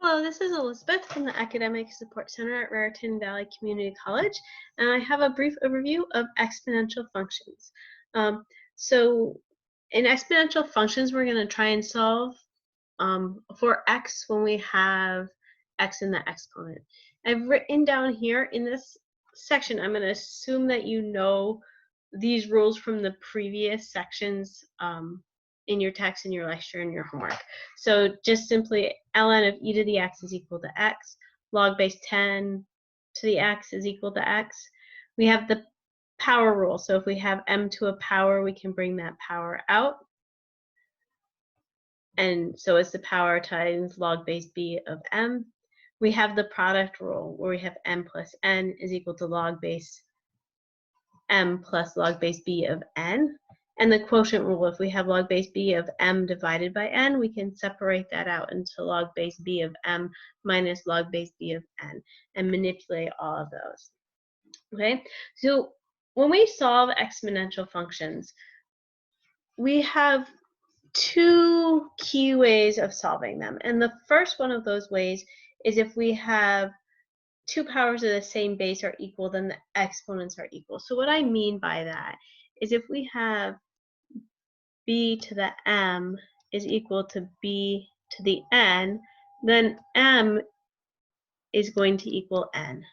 Hello, this is Elizabeth from the Academic Support Center at Raritan Valley Community College, and I have a brief overview of exponential functions. So in exponential functions, we're going to try and solve for x when we have x in the exponent. I've written down here in this section, I'm going to assume that you know these rules from the previous sections in your text, in your lecture, and your homework. So just simply ln of e to the x is equal to x, log base 10 to the x is equal to x. We have the power rule, so if we have m to a power, we can bring that power out. And so it's the power times log base b of m. We have the product rule, where we have m plus n is equal to log base m plus log base b of n. And the quotient rule, if we have log base b of m divided by n, we can separate that out into log base b of m minus log base b of n and manipulate all of those. Okay, so when we solve exponential functions, we have two key ways of solving them. And the first one of those ways is if we have two powers of the same base are equal, then the exponents are equal. So what I mean by that is if we have b to the m is equal to b to the n, then m is going to equal n.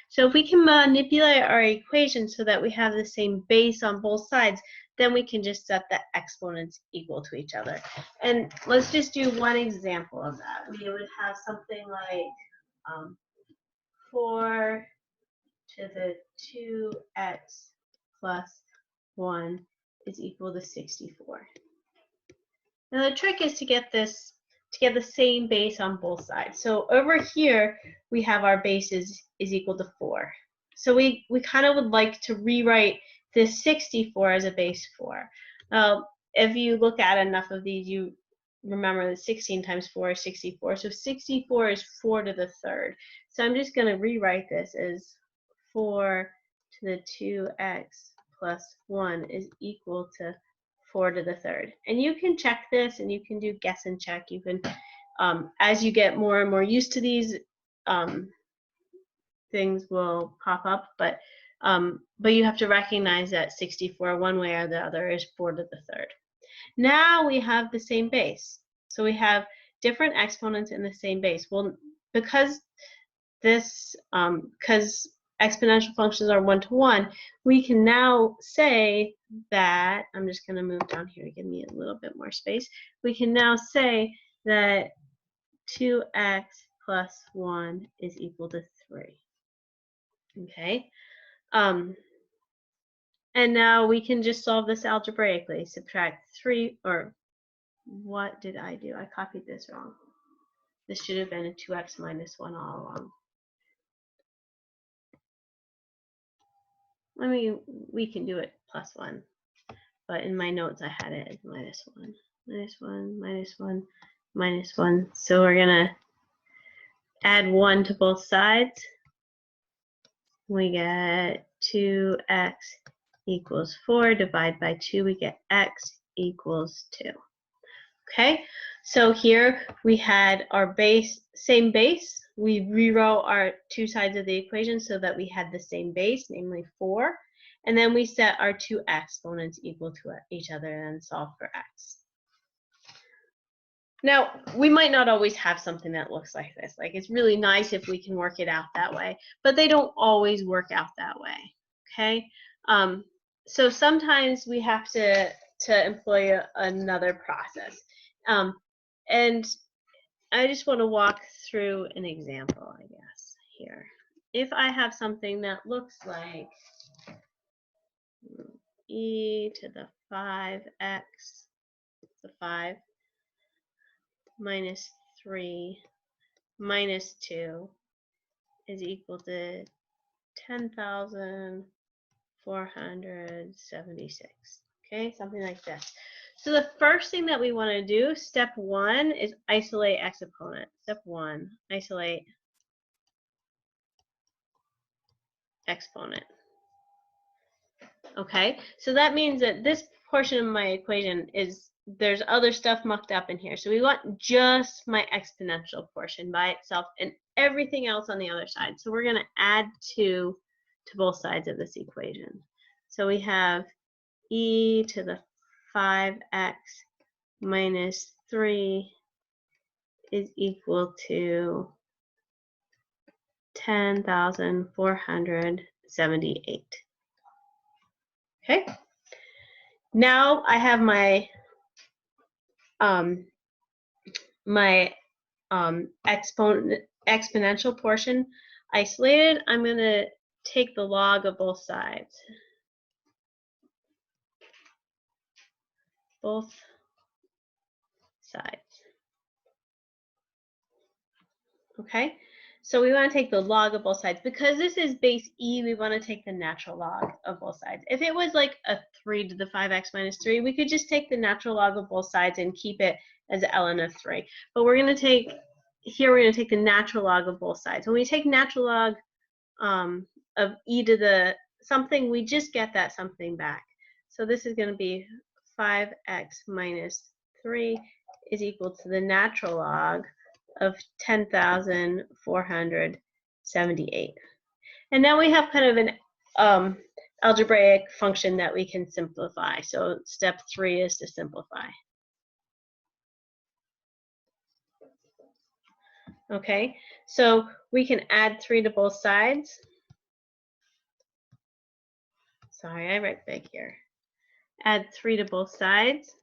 So if we can manipulate our equation so that we have the same base on both sides, then we can just set the exponents equal to each other. And let's just do one example of that. We would have something like 4 to the 2x plus 1 is equal to 64. Now the trick is to get the same base on both sides. So over here we have our base is equal to 4. So we kind of would like to rewrite this 64 as a base 4. If you look at enough of these, you remember that 16 times 4 is 64. So 64 is 4 to the third. So I'm just going to rewrite this as 4 to the 2x plus 1 is equal to 4 to the third. And you can check this, and you can do guess and check. You can, as you get more and more used to these, things will pop up, but you have to recognize that 64, one way or the other, is 4 to the third. Now we have the same base. So we have different exponents in the same base. Well, because exponential functions are one-to-one, we can now say that, I'm just going to move down here to give me a little bit more space. We can now say that 2x plus 1 is equal to 3. Okay. And now we can just solve this algebraically. Subtract 3, or what did I do? I copied this wrong. This should have been a 2x minus 1 all along. We can do it plus 1, but in my notes I had it as minus 1. Minus 1, minus 1, minus 1. So we're going to add 1 to both sides. We get 2x equals 4. Divide by 2, we get x equals 2. Okay, so here we had our same base. We rewrote our two sides of the equation so that we had the same base, namely 4. And then we set our two exponents equal to each other and solve for x. Now, we might not always have something that looks like this. Like, it's really nice if we can work it out that way, but they don't always work out that way. Okay, so sometimes we have to employ another process. And I just want to walk through an example, I guess, here. If I have something that looks like e to the 5x, the 5, minus 3 minus 2 is equal to 10,476. Okay, something like this. So the first thing that we want to do, step 1, is isolate exponent. Step 1, isolate exponent. Okay, so that means that this portion of my equation is there's other stuff mucked up in here. So we want just my exponential portion by itself and everything else on the other side. So we're going to add 2 to both sides of this equation. So we have e to the 5x minus 3 is equal to 10,478. Okay. Now I have my exponential portion isolated. I'm going to take the log of both sides. Both sides. Okay, so we want to take the log of both sides. Because this is base e, we want to take the natural log of both sides. If it was like a 3 to the 5x minus 3, we could just take the natural log of both sides and keep it as ln of 3. But we're going to take, here we're going to take the natural log of both sides. When we take natural log of e to the something, we just get that something back. So this is going to be 5x minus 3 is equal to the natural log of 10,478. And now we have kind of an algebraic function that we can simplify. So step 3 is to simplify. Okay, so we can add 3 to both sides. Sorry, I write big here. Add 3 to both sides.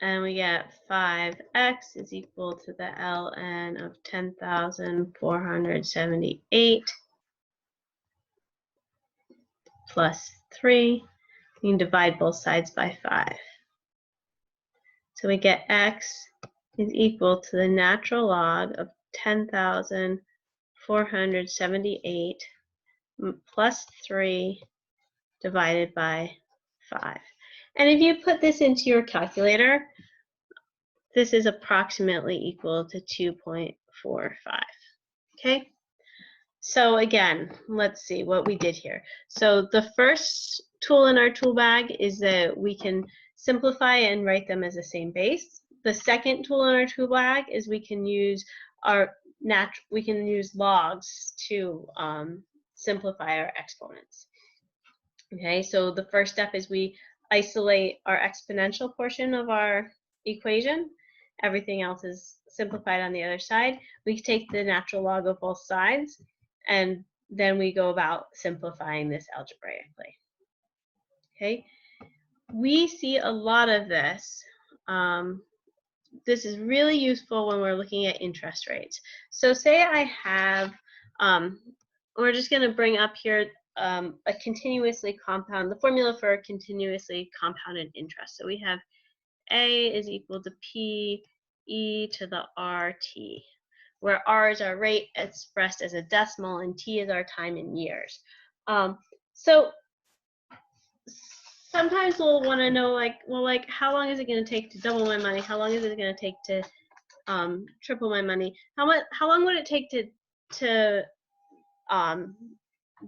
And we get 5x is equal to the ln of 10,478 plus 3. You can divide both sides by 5. So we get x is equal to the natural log of 10,478 plus 3 divided by 5. And if you put this into your calculator, this is approximately equal to 2.45. Okay? So again, let's see what we did here. So the first tool in our tool bag is that we can simplify and write them as the same base. The second tool in our tool bag is we can use logs to simplify our exponents. Okay, so the first step is we isolate our exponential portion of our equation. Everything else is simplified on the other side. We take the natural log of both sides, and then we go about simplifying this algebraically. Okay, we see a lot of this. This is really useful when we're looking at interest rates. So say I have, we're just going to bring up here a continuously compound, the formula for a continuously compounded interest. So we have A is equal to P e to the RT, where R is our rate expressed as a decimal and T is our time in years. So sometimes we'll want to know, like, well, like, how long is it going to take to double my money? How long is it going to take to triple my money? How long would it take to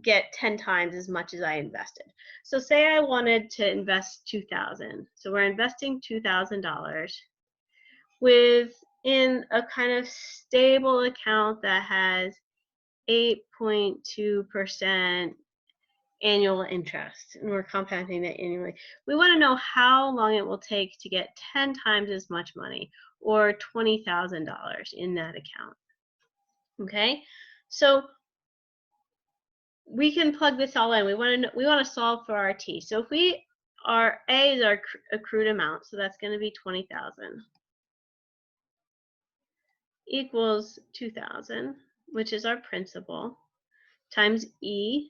get 10 times as much as I invested? So say I wanted to invest $2,000. So we're investing $2,000 within a kind of stable account that has 8.2% annual interest, and we're compounding that annually. We want to know how long it will take to get 10 times as much money, or $20,000 in that account. Okay, so we can plug this all in. We want to solve for our t. So if our A is our accrued amount, so that's going to be 20,000 equals 2,000, which is our principal, times e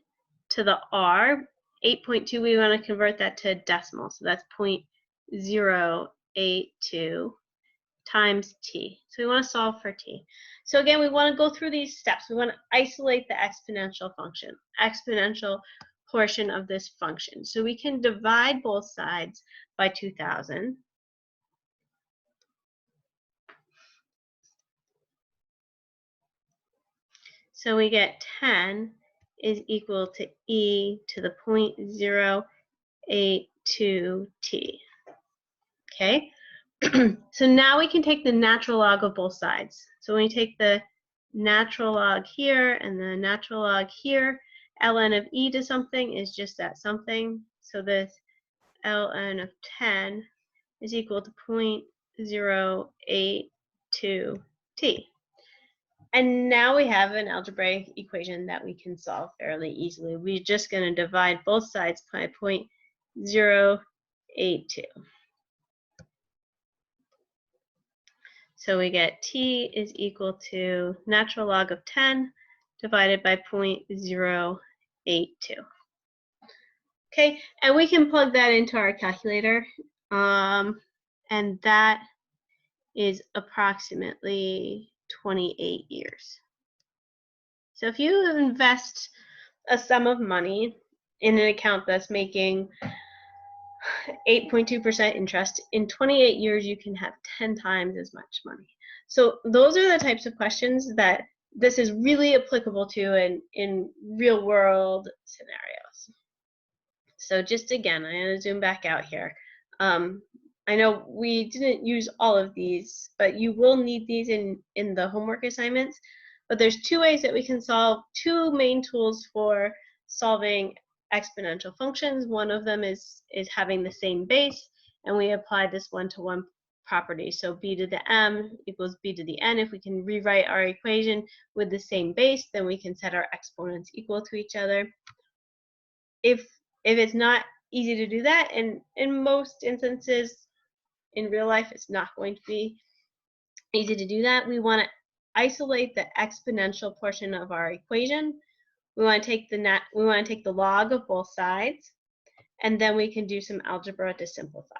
to the r. 8.2, we want to convert that to decimal, so that's 0.082 times t. So we want to solve for t. So again, we want to go through these steps. We want to isolate the exponential portion of this function. So we can divide both sides by 2,000. So we get 10 is equal to e to the 0.082 2t. Okay, so now we can take the natural log of both sides. So when we take the natural log here and the natural log here, ln of e to something is just that something. So this ln of 10 is equal to 0.082t. And now we have an algebraic equation that we can solve fairly easily. We're just going to divide both sides by 0.082. So we get t is equal to natural log of 10 divided by 0.082. Okay, and we can plug that into our calculator, and that is approximately 28 years. So if you invest a sum of money in an account that's making 8.2% interest, in 28 years you can have 10 times as much money. So those are the types of questions that this is really applicable to in real world scenarios. So just again, I'm going to zoom back out here. I know we didn't use all of these, but you will need these in the homework assignments. But there's two ways that we can solve, two main tools for solving exponential functions. One of them is having the same base, and we apply this one-to-one property. So b to the m equals b to the n. If we can rewrite our equation with the same base, then we can set our exponents equal to each other. If it's not easy to do that, and in most instances in real life it's not going to be easy to do that, we want to isolate the exponential portion of our equation. We want to take the log of both sides, and then we can do some algebra to simplify.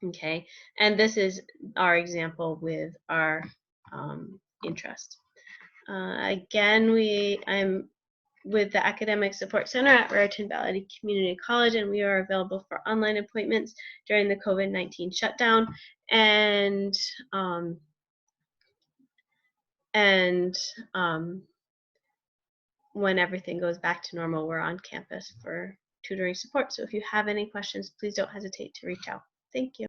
Okay, and this is our example with our interest. Again, I'm with the Academic Support Center at Raritan Valley Community College, and we are available for online appointments during the COVID-19 shutdown, and when everything goes back to normal, we're on campus for tutoring support. So if you have any questions, please don't hesitate to reach out. Thank you.